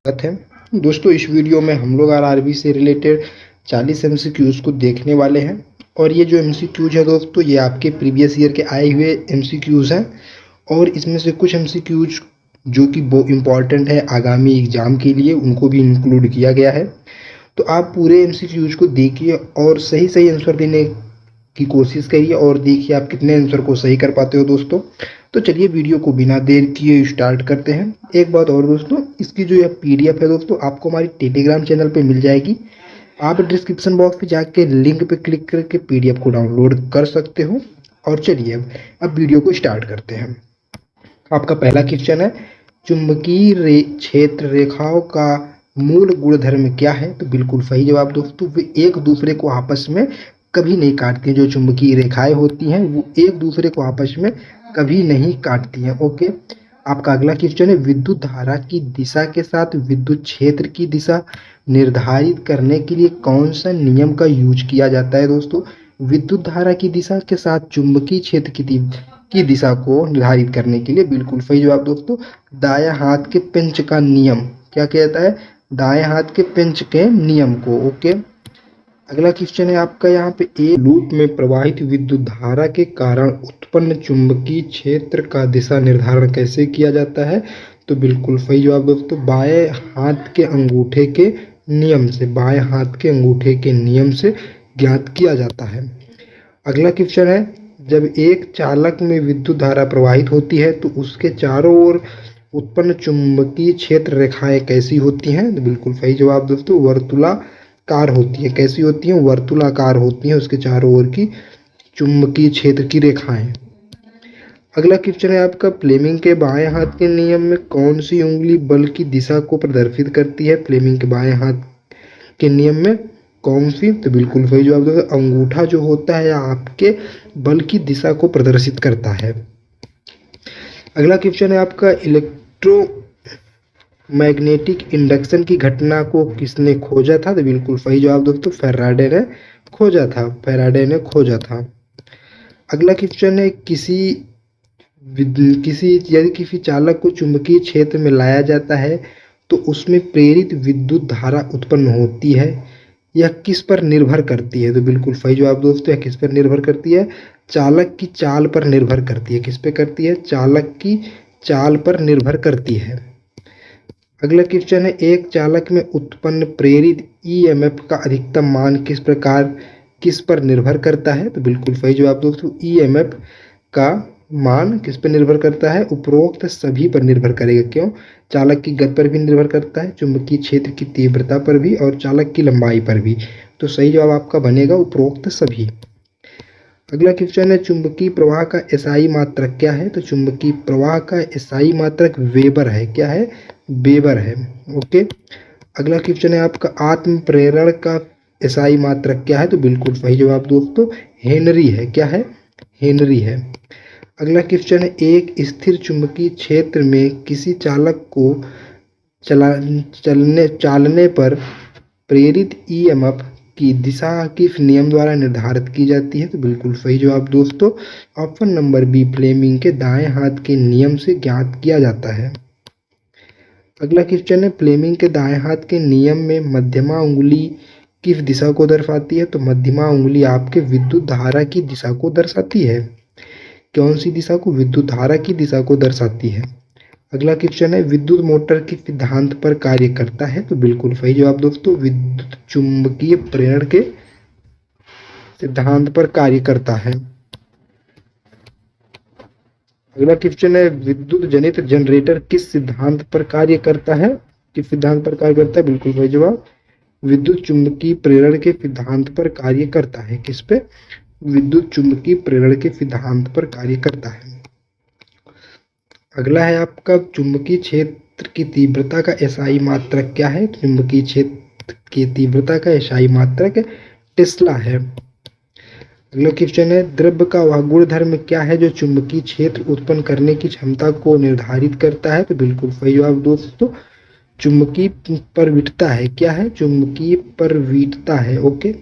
बात है। दोस्तों, इस वीडियो में हम लोग आरआरबी से रिलेटेड 40 एमसीक्यूज को देखने वाले हैं। और ये जो एमसीक्यूज है दोस्तों, ये आपके प्रीवियस ईयर के आए हुए एमसीक्यूज हैं। और इसमें से कुछ एमसीक्यूज जो कि बहुत इंपॉर्टेंट है आगामी एग्जाम के लिए, उनको भी इंक्लूड किया गया है। तो आप पूरे एमसीक्यूज को देखिए और सही सही आंसर देने की कोशिश करिए और देखिए आप कितने आंसर को सही कर पाते हो दोस्तों। तो चलिए वीडियो को बिना देर किए स्टार्ट करते हैं। एक बात और दोस्तों, इसकी जो यह पीडीएफ है दोस्तों, आपको हमारी टेलीग्राम चैनल पे मिल जाएगी। आप डिस्क्रिप्शन बॉक्स पे जाके लिंक पे क्लिक करके पीडीएफ को डाउनलोड कर सकते हो। और चलिए अब वीडियो को स्टार्ट करते हैं। आपका पहला क्वेश्चन है, चुंबकीय क्षेत्र रेखाओं का मूल गुणधर्म क्या है? तो बिल्कुल सही जवाब दोस्तों, वे एक दूसरे को आपस में कभी नहीं काटती हैं। जो चुंबकीय रेखाएं होती हैं वो एक दूसरे को आपस में कभी नहीं काटती हैं। ओके। आपका अगला क्वेश्चन है, विद्युत धारा की दिशा के साथ विद्युत क्षेत्र की दिशा निर्धारित करने के लिए कौन सा नियम का यूज किया जाता है? दोस्तों, विद्युत धारा की दिशा के साथ चुंबकीय क्षेत्र की दिशा को निर्धारित करने के लिए बिल्कुल सही जवाब दोस्तों, दाएं हाथ के पिंच का नियम। क्या कहता है? दाएं हाथ के पिंच के नियम को। ओके। अगला क्वेश्चन है आपका यहाँ पे, एक लूप में प्रवाहित विद्युत धारा के कारण उत्पन्न चुंबकीय क्षेत्र का दिशा निर्धारण कैसे किया जाता है? तो बिल्कुल सही जवाब दोस्तों, बाएं हाथ के अंगूठे के नियम से, बाएं हाथ के अंगूठे के नियम से ज्ञात किया जाता है। अगला क्वेश्चन है, जब एक चालक में विद्युत धारा प्रवाहित होती है तो उसके चारों ओर उत्पन्न चुंबकीय क्षेत्र रेखाएं कैसी होती हैं? तो बिल्कुल सही जवाब दोस्तों, वर्तुलाकार होती है। कैसी होती हैं? वर्तुलाकार होती हैं उसके चारों ओर की चुंबकीय क्षेत्र की रेखाएं। अगला क्वेश्चन है आपका, फ्लेमिंग के बाएं हाथ के नियम में कौन सी उंगली बल की दिशा को प्रदर्शित करती है? फ्लेमिंग के बाएं हाथ के नियम में कौन सी? तो बिल्कुल सही जवाब दोस्तों, अंगूठा जो होता है आपके बल की दिशा को प्रदर्शित करता है। अगला क्वेश्चन है आपका, इलेक्ट्रोमैग्नेटिक इंडक्शन की घटना को किसने खोजा था? तो बिल्कुल सही जवाब दोस्तों, फैराडे ने खोजा था। फैराडे ने खोजा था। अगला क्वेश्चन है, यदि किसी चालक को चुंबकीय क्षेत्र में लाया जाता है तो उसमें प्रेरित विद्युत धारा उत्पन्न होती है, यह किस पर निर्भर करती है? तो बिल्कुल सही जवाब दोस्तों, यह किस पर निर्भर करती है? चालक की चाल पर निर्भर करती है। किस पे करती है? चालक की चाल पर निर्भर करती है। अगला क्वेश्चन है, एक चालक में उत्पन्न प्रेरित ईएमएफ का अधिकतम मान किस पर निर्भर करता है? तो बिल्कुल सही जवाब दोस्तों, ईएमएफ का मान किस पर निर्भर करता है? उपरोक्त सभी पर निर्भर करेगा। क्यों? चालक की गति पर भी निर्भर करता है, चुंबकीय क्षेत्र की तीव्रता पर भी और चालक की लंबाई पर भी। तो सही जवाब आपका बनेगा उपरोक्त सभी। अगला क्वेश्चन है, चुंबकीय प्रवाह का एसआई मात्रक क्या है? तो चुंबकीय प्रवाह का एसआई मात्रक वेबर है। क्या है? वेबर है। ओके। अगला क्वेश्चन है आपका, आत्म प्रेरण का एसआई मात्रक क्या है? तो बिल्कुल सही जवाब दोस्तों, हेनरी है। क्या है? हेनरी है। अगला क्वेश्चन है, एक स्थिर चुंबकीय क्षेत्र में किसी चालक को चालने पर प्रेरित ईएमएफ की दिशा किस नियम द्वारा निर्धारित की जाती है? तो बिल्कुल सही जवाब दोस्तों, ऑप्शन नंबर बी, फ्लेमिंग के दाएं हाथ के नियम से ज्ञात किया जाता है। अगला क्वेश्चन है, फ्लेमिंग के दाएं हाथ के नियम में मध्यमा उंगली किस दिशा को दर्शाती है? तो मध्यमा उंगली आपके विद्युत धारा की दिशा को दर्शाती है। कौन सी दिशा को? विद्युत धारा की दिशा को दर्शाती है। अगला क्वेश्चन है, विद्युत मोटर किस सिद्धांत पर कार्य करता है? तो बिल्कुल सही जवाब दोस्तों, विद्युत चुंबकीय प्रेरण के सिद्धांत पर कार्य करता है। अगला क्वेश्चन है, विद्युत जनित जनरेटर किस सिद्धांत पर कार्य करता है? किस सिद्धांत पर कार्य करता है? बिल्कुल सही जवाब, विद्युत चुंबकीय प्रेरण के सिद्धांत पर कार्य करता है। किस पे? विद्युत चुंबकीय प्रेरण के सिद्धांत पर कार्य करता है। अगला है आपका, चुंबकीय क्षेत्र की तीव्रता का एसआई मात्रक क्या है? चुंबकीय क्षेत्र की तीव्रता का एसआई मात्रक टेस्ला है। अगला क्वेश्चन है, द्रव्य का वह गुणधर्म क्या है जो चुंबकीय क्षेत्र उत्पन्न करने की क्षमता को निर्धारित करता है? तो बिल्कुल सही जवाब दोस्तों, चुंबकीय परविटता है। क्या है? चुंबकीय परविटता है। ओके।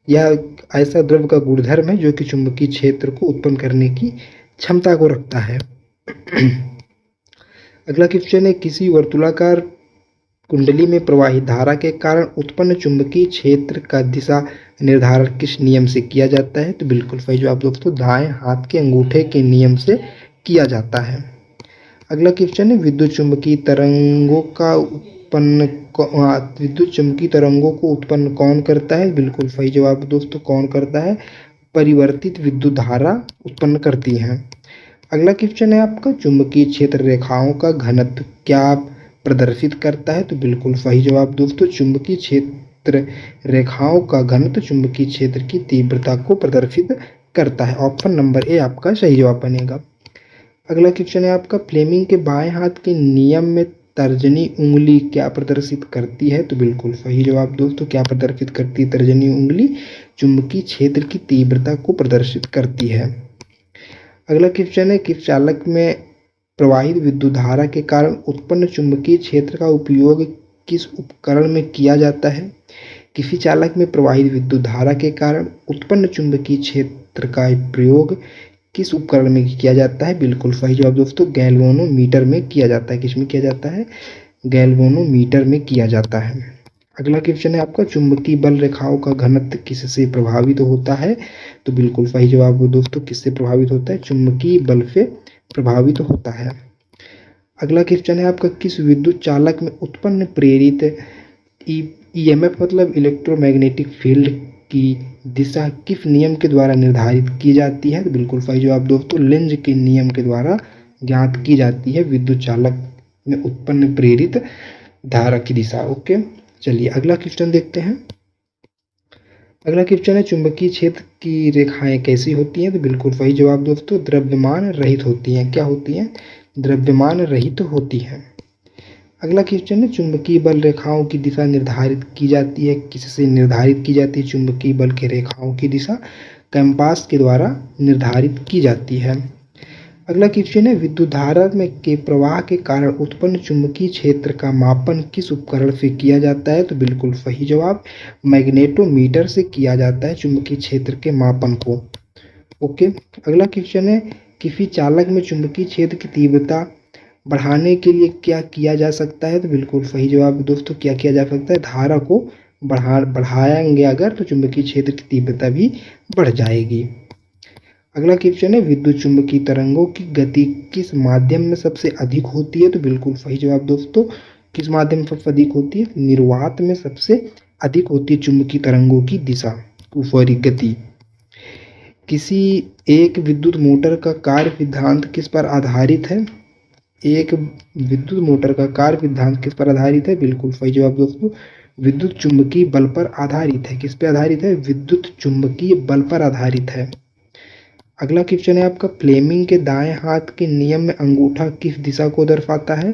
यह ऐसा द्रव्य का गुणधर्म है जो कि चुंबकीय क्षेत्र को उत्पन्न करने की क्षमता को रखता है। अगला क्वेश्चन है, किसी वर्तुलाकार कुंडली में प्रवाहित धारा के कारण उत्पन्न चुंबकीय क्षेत्र का दिशा निर्धारण किस नियम से किया जाता है? तो बिल्कुल सही जवाब दोस्तों, दाएं हाथ के अंगूठे के नियम से किया जाता है। अगला क्वेश्चन है, विद्युत चुंबकीय तरंगों को उत्पन्न कौन करता है? बिल्कुल सही जवाब दोस्तों, कौन करता है? परिवर्तित विद्युत धारा उत्पन्न करती है। अगला क्वेश्चन है आपका, चुंबकीय क्षेत्र रेखाओं का घनत्व क्या प्रदर्शित करता है? तो बिल्कुल सही जवाब दोस्तों, चुंबकीय क्षेत्र रेखाओं का घनत्व चुंबकीय क्षेत्र की तीव्रता को प्रदर्शित करता है। ऑप्शन नंबर ए आपका सही जवाब बनेगा। अगला क्वेश्चन है आपका, फ्लेमिंग के बाएं हाथ के नियम में तर्जनी उंगली क्या प्रदर्शित करती है? तो बिल्कुल सही जवाब दोस्तों, क्या प्रदर्शित करती है तर्जनी उंगली? चुंबकीय क्षेत्र की तीव्रता को प्रदर्शित करती है। अगला क्वेश्चन है, किस चालक में प्रवाहित विद्युत धारा के कारण उत्पन्न चुंबकीय क्षेत्र का उपयोग किस उपकरण में किया जाता है? किसी चालक में प्रवाहित विद्युत धारा के कारण उत्पन्न चुंबकीय क्षेत्र का प्रयोग किस उपकरण में किया जाता है? बिल्कुल सही जवाब दोस्तों, गैल्वेनोमीटर में किया जाता है। किसमें किया जाता है? गैल्वेनोमीटर में किया जाता है। अगला क्वेश्चन है आपका, चुंबकीय बल रेखाओं का घनत्व किससे प्रभावित होता है? तो बिल्कुल सही जवाब दोस्तों, किससे प्रभावित होता है? चुंबकीय बल से प्रभावित होता है। अगला क्वेश्चन है आपका, किस विद्युत चालक में उत्पन्न प्रेरित ईएमएफ मतलब इलेक्ट्रोमैग्नेटिक फील्ड की दिशा किस नियम के द्वारा निर्धारित की जाती है? तो बिल्कुल सही जवाब दोस्तों, लेंज के नियम के द्वारा ज्ञात की जाती है विद्युत चालक में उत्पन्न प्रेरित धारा की दिशा। ओके, चलिए अगला क्वेश्चन देखते हैं। अगला क्वेश्चन है, चुंबकीय क्षेत्र की रेखाएं कैसी होती हैं? तो बिल्कुल सही जवाब दोस्तों, द्रव्यमान रहित होती हैं। क्या होती हैं? द्रव्यमान रहित होती हैं। अगला क्वेश्चन है, चुंबकीय बल रेखाओं की दिशा निर्धारित की जाती है किससे निर्धारित की जाती है? चुंबकीय बल के रेखाओं की दिशा कंपास के द्वारा निर्धारित की जाती है। अगला क्वेश्चन है, विद्युत धारा में के प्रवाह के कारण उत्पन्न चुंबकीय क्षेत्र का मापन किस उपकरण से किया जाता है? तो बिल्कुल सही जवाब, मैग्नेटोमीटर से किया जाता है चुंबकीय क्षेत्र के मापन को। ओके, अगला क्वेश्चन है, किसी चालक में चुंबकीय क्षेत्र की तीव्रता बढ़ाने के लिए क्या किया जा सकता है? तो बिल्कुल सही जवाब दोस्तों, क्या किया जा सकता है? धारा को बढ़ाएंगे अगर तो चुंबकीय क्षेत्र की तीव्रता भी बढ़ जाएगी। अगला क्वेश्चन है, विद्युत चुंबकीय तरंगों की गति किस माध्यम में सबसे अधिक होती है? तो बिल्कुल सही जवाब दोस्तों, किस माध्यम में सबसे अधिक होती है? निर्वात में सबसे अधिक होती है चुंबकीय तरंगों की दिशा गति। किसी एक विद्युत मोटर का कार्य सिद्धांत किस पर आधारित है? एक विद्युत मोटर का कार्य सिद्धांत किस पर आधारित है? बिल्कुल सही जवाब दोस्तों, विद्युत चुंबकीय बल पर आधारित है। किस पे आधारित है? विद्युत चुंबकीय बल पर आधारित है। अगला क्वेश्चन है आपका, फ्लेमिंग के दाएं हाथ के नियम में अंगूठा किस दिशा को दर्शाता है?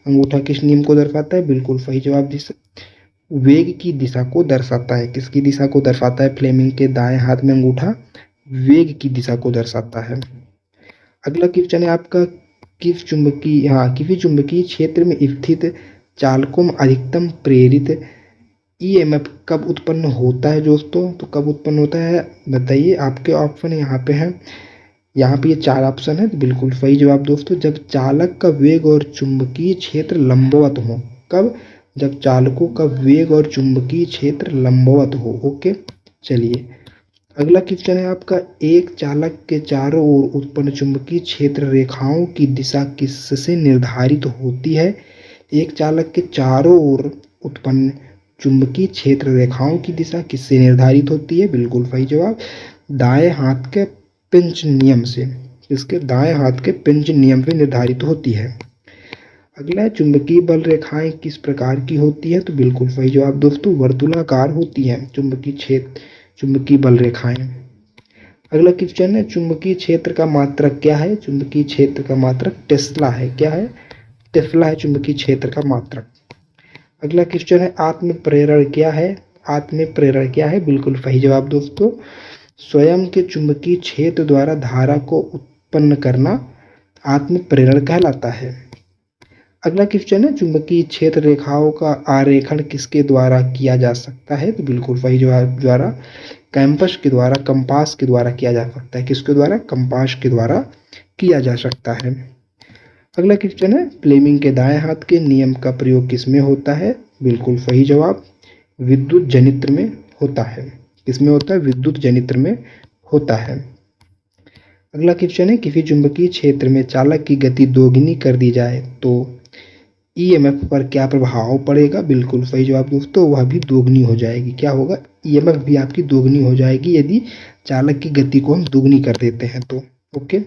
अंगूठा किस नियम को दर्शाता है? बिल्कुल सही जवाब, वेग की दिशा को दर्शाता है। किसकी दिशा को दर्शाता है? फ्लेमिंग के दाएं हाथ में अंगूठा वेग की दिशा को दर्शाता है। अगला क्वेश्चन है आपका, किसी चुंबकीय क्षेत्र में स्थित चालकों में अधिकतम प्रेरित ईएमएफ कब उत्पन्न होता है दोस्तों? तो कब उत्पन्न होता है बताइए, आपके ऑप्शन यहाँ पे है। यहाँ पे ये 4 ऑप्शन है। तो बिल्कुल सही जवाब दोस्तों, जब चालक का वेग और चुंबकीय क्षेत्र लंबवत हो। कब? जब चालकों का वेग और चुंबकीय क्षेत्र लंबवत हो। ओके, चलिए अगला क्वेश्चन है आपका, एक चालक के चारों ओर उत्पन्न चुंबकीय क्षेत्र रेखाओं की दिशा किससे निर्धारित होती है? एक चालक के चारों ओर उत्पन्न चुंबकीय क्षेत्र रेखाओं की दिशा किससे निर्धारित होती है? बिल्कुल सही जवाब, दाएं हाथ के पिंच नियम से। इसके दाएं हाथ के पिंच नियम से निर्धारित होती है। अगला है, चुंबकीय बल रेखाएं किस प्रकार की होती है? तो बिल्कुल सही जवाब दोस्तों, वर्तुलाकार होती है चुंबकीय बल रेखाएं। अगला क्वेश्चन है, चुंबकीय क्षेत्र का मात्रक क्या है? चुंबकीय क्षेत्र का मात्रक टेस्ला है। क्या है? टेस्ला है चुंबकीय क्षेत्र का मात्रक। अगला क्वेश्चन है, आत्म प्रेरण क्या है? आत्म प्रेरण क्या है? बिल्कुल सही जवाब दोस्तों, स्वयं के चुंबकीय क्षेत्र द्वारा धारा को उत्पन्न करना आत्म प्रेरण कहलाता है। अगला क्वेश्चन है, चुंबकीय क्षेत्र रेखाओं का आरेखण किसके द्वारा किया जा सकता है? तो बिल्कुल सही जवाब, द्वारा कंपास के द्वारा किया जा सकता है। किसके द्वारा? कंपास के द्वारा किया जा सकता है। अगला क्वेश्चन है, फ्लेमिंग के दाएं हाथ के नियम का प्रयोग किसमें होता है? बिल्कुल सही जवाब, विद्युत जनित्र में होता है। किसमें होता है? विद्युत जनित्र में होता है। अगला क्वेश्चन है, किसी चुंबकीय क्षेत्र में चालक की गति दोगुनी कर दी जाए तो ईएमएफ पर क्या प्रभाव पड़ेगा? बिल्कुल सही जवाब दोस्तों, वह भी दोगुनी हो जाएगी। क्या होगा? ईएमएफ भी आपकी दोगुनी हो जाएगी यदि चालक की गति को हम दोगुनी कर देते हैं तो। ओके।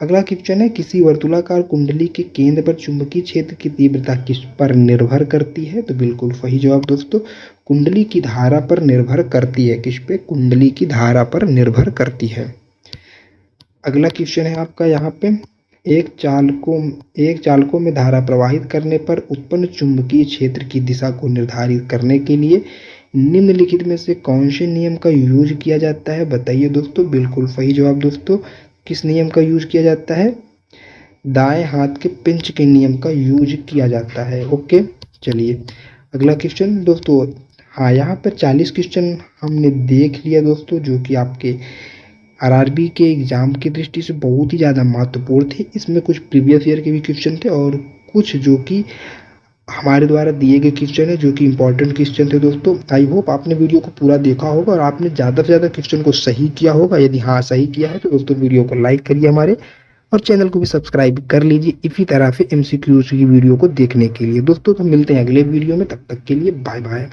अगला क्वेश्चन है, किसी वर्तुलाकार कुंडली के केंद्र पर चुंबकीय क्षेत्र की तीव्रता किस पर निर्भर करती है? तो बिल्कुल सही जवाब दोस्तों, कुंडली की धारा पर निर्भर करती है। किस पे? कुंडली की धारा पर निर्भर करती है। अगला क्वेश्चन है आपका यहाँ पे, एक चालकों में धारा प्रवाहित करने पर उत्पन्न चुंबकीय क्षेत्र की दिशा को निर्धारित करने के लिए निम्नलिखित में से कौन से नियम का यूज किया जाता है? बताइए दोस्तों। बिल्कुल सही जवाब दोस्तों, किस नियम का यूज किया जाता है? दाएं हाथ के पिंच के नियम का यूज किया जाता है। ओके, चलिए अगला क्वेश्चन दोस्तों। हाँ, यहाँ पर 40 क्वेश्चन हमने देख लिया दोस्तों, जो कि आपके आरआरबी के एग्ज़ाम की दृष्टि से बहुत ही ज़्यादा महत्वपूर्ण थे। इसमें कुछ प्रीवियस ईयर के भी क्वेश्चन थे और कुछ जो कि हमारे द्वारा दिए गए क्वेश्चन है, जो कि इंपॉर्टेंट क्वेश्चन थे दोस्तों। आई होप आपने वीडियो को पूरा देखा होगा और आपने ज़्यादा से ज़्यादा क्वेश्चन को सही किया होगा। यदि हाँ सही किया है तो दोस्तों वीडियो को लाइक करिए हमारे, और चैनल को भी सब्सक्राइब कर लीजिए इसी तरह से MCQs की वीडियो को देखने के लिए। दोस्तों तो मिलते हैं अगले वीडियो में, तब तक के लिए बाय बाय।